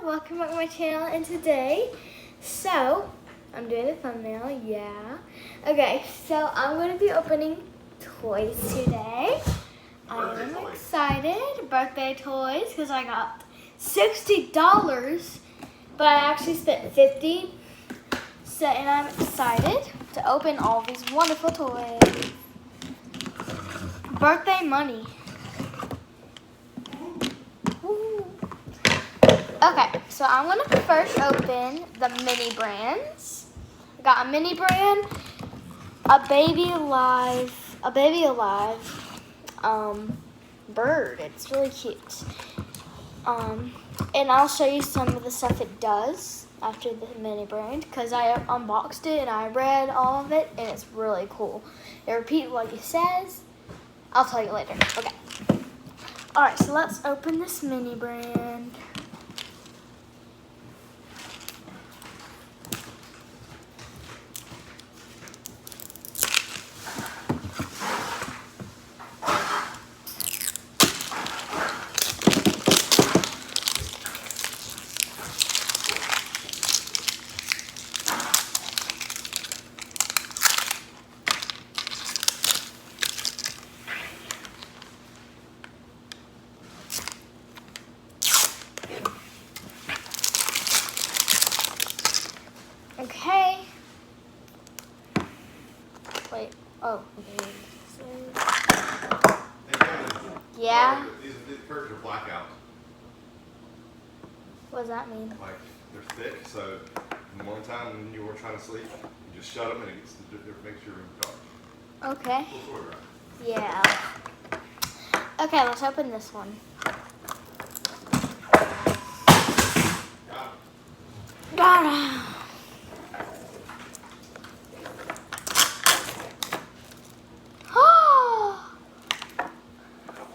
welcome back to my channel, and today, I'm doing a thumbnail, yeah. Okay, so I'm going to be opening toys today. I am excited, birthday toys, because I got $60, but I actually spent $50, so, and I'm excited to open all these wonderful toys. Birthday money. Okay, so I'm gonna first open the mini brands. I got a mini brand, a baby alive bird. It's really cute. And I'll show you some of the stuff it does after the mini brand, because I unboxed it and I read all of it, and it's really cool. It repeats what it says. I'll tell you later. Okay. All right, so let's open this mini brand. Okay. Wait. Oh. Okay. Yeah. These curtains are blackouts. What does that mean? Like, they're thick, so in the morning time when you were trying to sleep, you just shut them and it makes your room dark. Okay. Cool story, right? Yeah. Okay, let's open this one. Got it.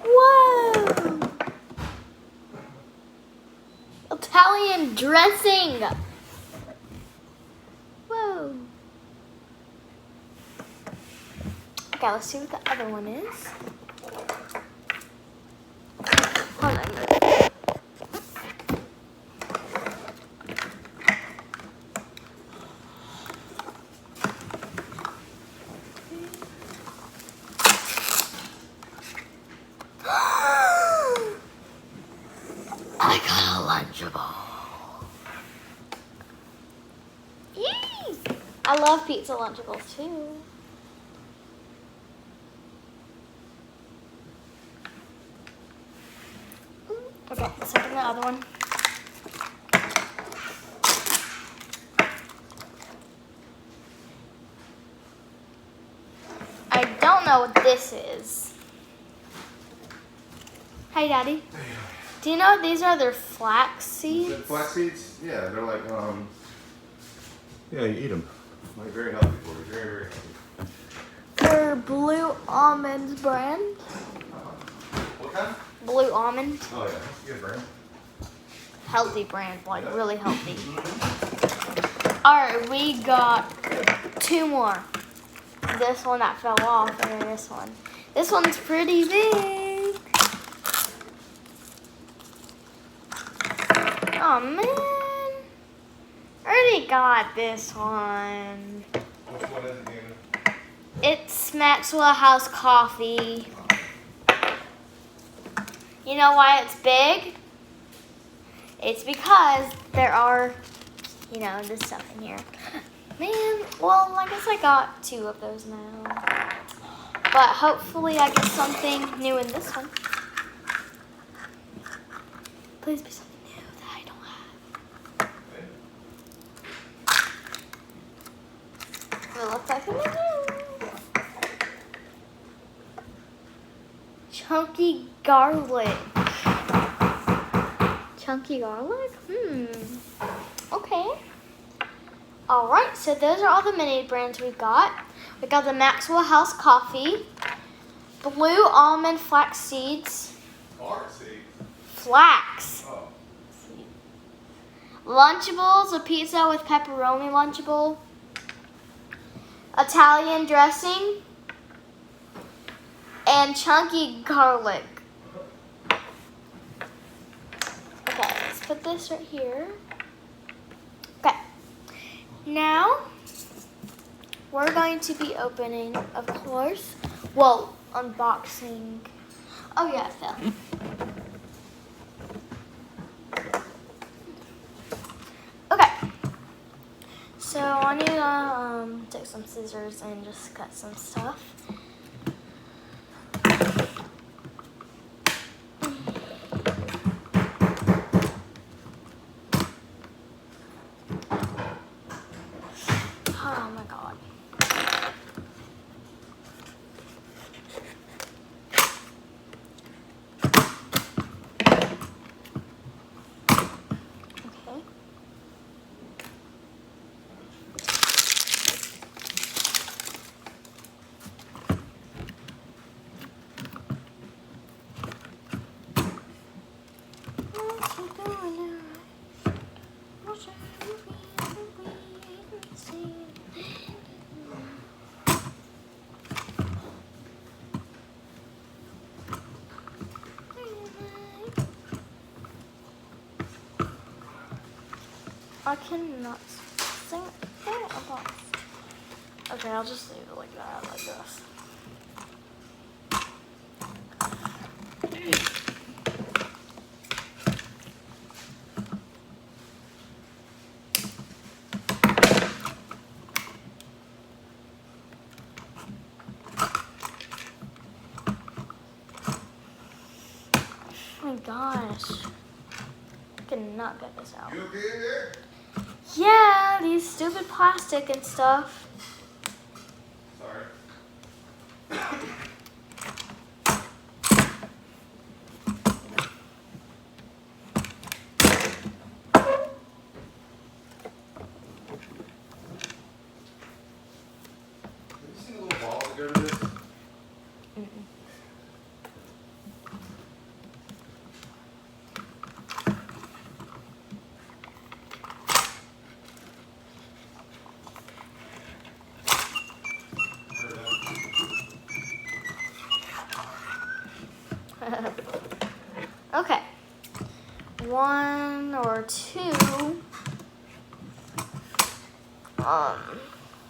Whoa! Italian dressing. Whoa. Okay, let's see what the other one is. Hold on. I got a Lunchable. Yay! I love pizza Lunchables too. Okay, let's open the other one. I don't know what this is. Hi, Daddy. Do you know these are their flax seeds? Flax seeds? Yeah, they're like, Yeah, you eat them. like very healthy for you. Very, very healthy. They're Blue Almond brand. What kind? Blue Almond. Oh, yeah. That's a good brand. Healthy brand, like really healthy. Alright, we got two more. This one that fell off, and then this one. This one's pretty big. Oh man. I already got this one. Which one is it, Dana? It's Maxwell House Coffee. You know why it's big? It's because there are, you know, this stuff in here. Man, well, I guess I got two of those now. But hopefully I get something new in this one. Please be something new that I don't have. It looks like something new. Chunky garlic. Chunky garlic? Okay. Alright, so those are all the mini brands we got. We got the Maxwell House Coffee, Blue Almond Flax Seeds, Flax. Oh. Lunchables, a pizza with pepperoni Lunchable, Italian dressing, and chunky garlic. Okay, let's put this right here. Okay. Now, we're going to be opening, of course. Well, unboxing. Oh yeah, it fell. Okay. So I need to take some scissors and just cut some stuff. Oh my god. Okay. I cannot sing a box. Okay, I'll just leave it like that, like this. Oh my gosh. I cannot get this out. You okay in there? Yeah, these stupid plastic and stuff. Sorry. Have you seen the little balls that go to this? Okay. 1 or 2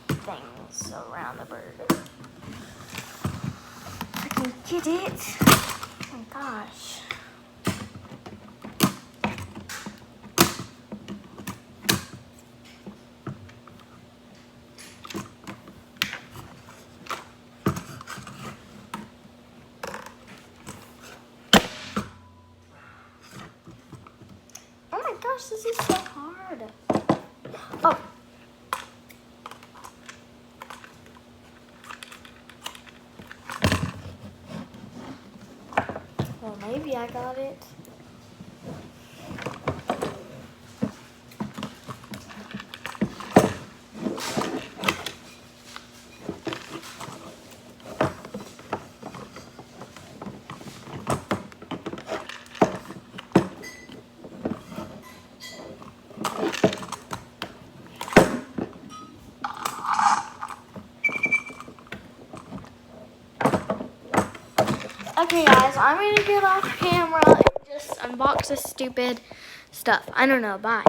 things around the bird. I can get it. Oh my gosh. Oh my gosh, this is so hard. Oh. Well, maybe I got it. Okay guys, I'm gonna get off camera and just unbox this stupid stuff. I don't know, bye.